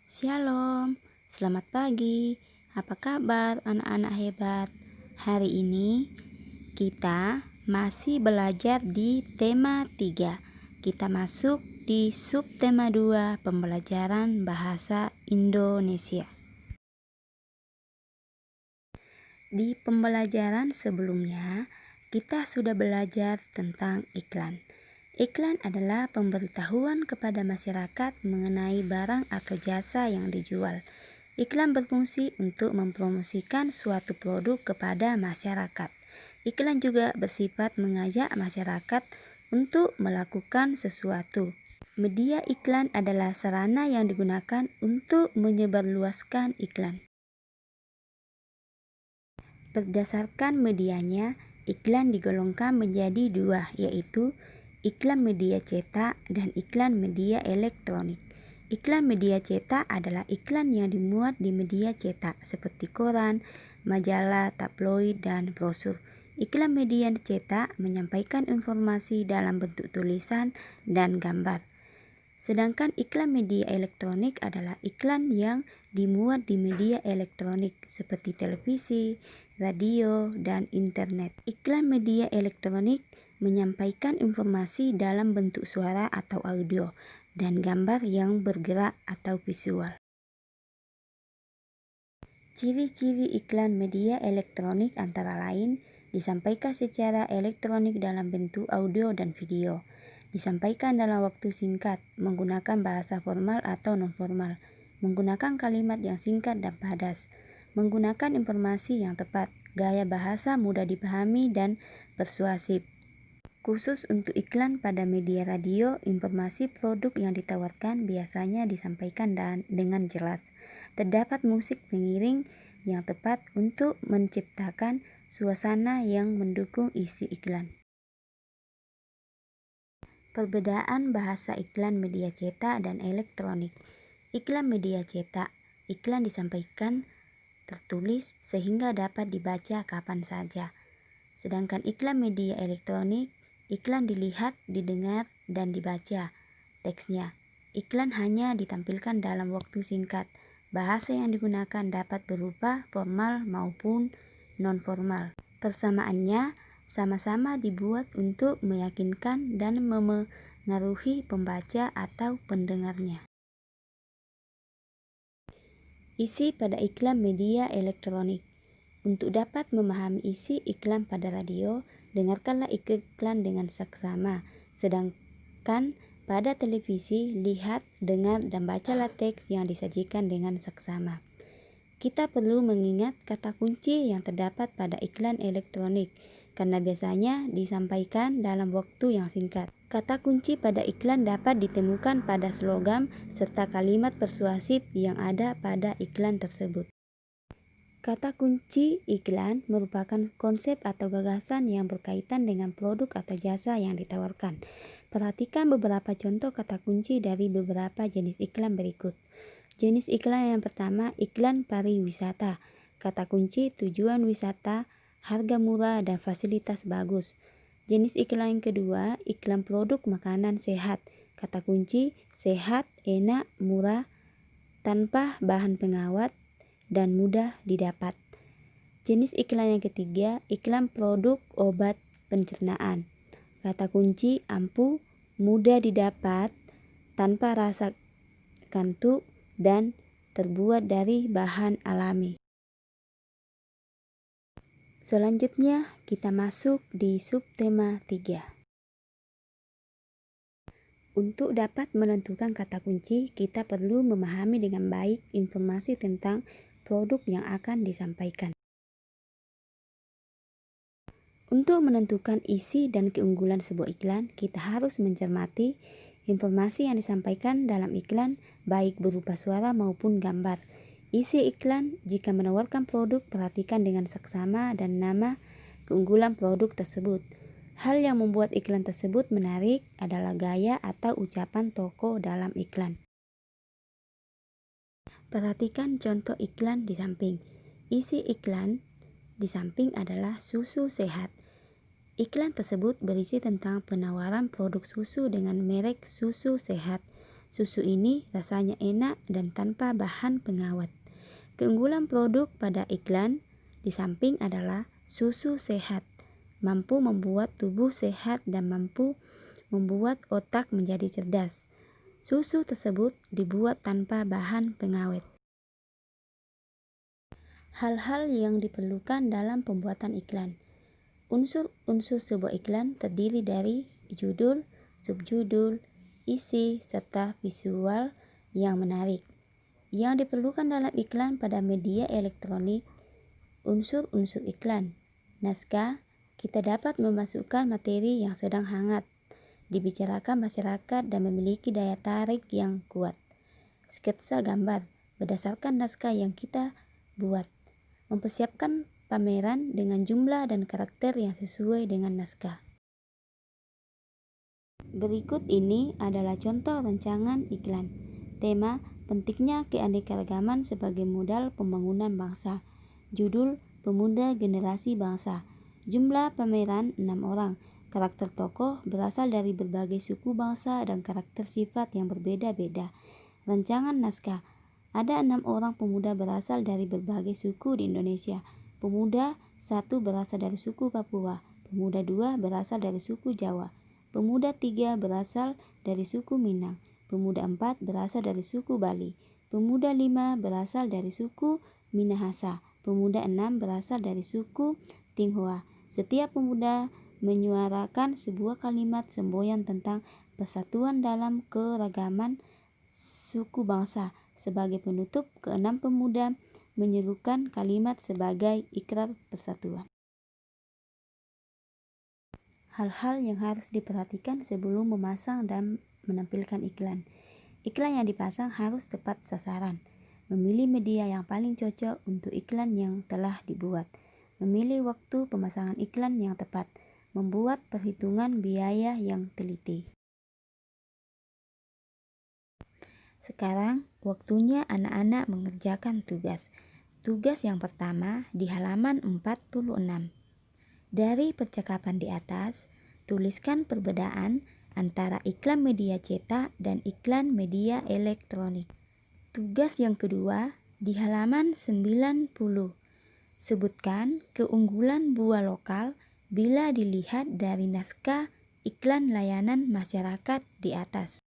Shalom, selamat pagi. Apa kabar anak-anak hebat? Hari ini kita masih belajar di tema 3. Kita masuk di subtema 2, pembelajaran bahasa Indonesia. Di pembelajaran sebelumnya, kita sudah belajar tentang iklan. Iklan adalah pemberitahuan kepada masyarakat mengenai barang atau jasa yang dijual. Iklan berfungsi untuk mempromosikan suatu produk kepada masyarakat. Iklan juga bersifat mengajak masyarakat untuk melakukan sesuatu. Media iklan adalah sarana yang digunakan untuk menyebarluaskan iklan. Berdasarkan medianya, iklan digolongkan menjadi dua, yaitu iklan media cetak dan iklan media elektronik. Iklan media cetak adalah iklan yang dimuat di media cetak seperti koran, majalah, tabloid, dan brosur. Iklan media cetak menyampaikan informasi dalam bentuk tulisan dan gambar. Sedangkan iklan media elektronik adalah iklan yang dimuat di media elektronik seperti televisi, radio, dan internet. Iklan media elektronik menyampaikan informasi dalam bentuk suara atau audio dan gambar yang bergerak atau visual. Ciri-ciri iklan media elektronik antara lain disampaikan secara elektronik dalam bentuk audio dan video, disampaikan dalam waktu singkat, menggunakan bahasa formal atau non-formal, menggunakan kalimat yang singkat dan padas, menggunakan informasi yang tepat, gaya bahasa mudah dipahami dan persuasif. Khusus untuk iklan pada media radio, informasi produk yang ditawarkan biasanya disampaikan dengan jelas. Terdapat musik pengiring yang tepat untuk menciptakan suasana yang mendukung isi iklan. Perbedaan bahasa iklan media cetak dan elektronik. Iklan media cetak, iklan disampaikan tertulis sehingga dapat dibaca kapan saja. Sedangkan iklan media elektronik, iklan dilihat, didengar, dan dibaca teksnya. Iklan hanya ditampilkan dalam waktu singkat. Bahasa yang digunakan dapat berupa formal maupun non-formal. Persamaannya sama-sama dibuat untuk meyakinkan dan memengaruhi pembaca atau pendengarnya. Isi pada iklan media elektronik. Untuk dapat memahami isi iklan pada radio, dengarkanlah iklan dengan seksama. Sedangkan pada televisi, lihat, dengar, dan bacalah teks yang disajikan dengan seksama. Kita perlu mengingat kata kunci yang terdapat pada iklan elektronik, karena biasanya disampaikan dalam waktu yang singkat. Kata kunci pada iklan dapat ditemukan pada slogan serta kalimat persuasif yang ada pada iklan tersebut. Kata kunci iklan merupakan konsep atau gagasan yang berkaitan dengan produk atau jasa yang ditawarkan. Perhatikan beberapa contoh kata kunci dari beberapa jenis iklan berikut. Jenis iklan yang pertama, iklan pariwisata. Kata kunci tujuan wisata, harga murah, dan fasilitas bagus. Jenis iklan yang kedua, iklan produk makanan sehat. Kata kunci sehat, enak, murah, tanpa bahan pengawet, dan mudah didapat. Jenis iklan yang ketiga, iklan produk obat pencernaan. Kata kunci ampuh, mudah didapat, tanpa rasa kantuk, dan terbuat dari bahan alami. Selanjutnya kita masuk di subtema 3. Untuk dapat menentukan kata kunci, kita perlu memahami dengan baik informasi tentang produk yang akan disampaikan. Untuk menentukan isi dan keunggulan sebuah iklan, kita harus mencermati informasi yang disampaikan dalam iklan, baik berupa suara maupun gambar. Isi iklan, jika menawarkan produk, perhatikan dengan seksama dan nama keunggulan produk tersebut. Hal yang membuat iklan tersebut menarik adalah gaya atau ucapan tokoh dalam iklan. Perhatikan contoh iklan di samping. Isi iklan di samping adalah susu sehat. Iklan tersebut berisi tentang penawaran produk susu dengan merek susu sehat. Susu ini rasanya enak dan tanpa bahan pengawet. Keunggulan produk pada iklan di samping adalah susu sehat, mampu membuat tubuh sehat dan mampu membuat otak menjadi cerdas. Susu tersebut dibuat tanpa bahan pengawet. Hal-hal yang diperlukan dalam pembuatan iklan. Unsur-unsur sebuah iklan terdiri dari judul, subjudul, isi, serta visual yang menarik. Yang diperlukan dalam iklan pada media elektronik. Unsur-unsur iklan. Naskah, kita dapat memasukkan materi yang sedang hangat, dibicarakan masyarakat dan memiliki daya tarik yang kuat. Sketsa gambar, berdasarkan naskah yang kita buat. Mempersiapkan pameran dengan jumlah dan karakter yang sesuai dengan naskah. Berikut ini adalah contoh rancangan iklan. Tema, pentingnya keanekaragaman sebagai modal pembangunan bangsa. Judul, Pemuda Generasi Bangsa. Jumlah pameran 6 orang. Karakter tokoh berasal dari berbagai suku bangsa dan karakter sifat yang berbeda-beda. Rancangan naskah. Ada 6 orang pemuda berasal dari berbagai suku di Indonesia. Pemuda 1 berasal dari suku Papua. Pemuda 2 berasal dari suku Jawa. Pemuda 3 berasal dari suku Minang. Pemuda 4 berasal dari suku Bali. Pemuda 5 berasal dari suku Minahasa. Pemuda 6 berasal dari suku Tionghoa. Setiap pemuda menyuarakan sebuah kalimat semboyan tentang persatuan dalam keragaman suku bangsa. Sebagai penutup, keenam pemuda menyerukan kalimat sebagai ikrar persatuan. Hal-hal yang harus diperhatikan sebelum memasang dan menampilkan iklan. Iklan yang dipasang harus tepat sasaran. Memilih media yang paling cocok untuk iklan yang telah dibuat. Memilih waktu pemasangan iklan yang tepat. Membuat perhitungan biaya yang teliti. Sekarang waktunya anak-anak mengerjakan tugas. Tugas yang pertama di halaman 46. Dari percakapan di atas, tuliskan perbedaan antara iklan media cetak dan iklan media elektronik. Tugas yang kedua di halaman 90. Sebutkan keunggulan buah lokal bila dilihat dari naskah iklan layanan masyarakat di atas.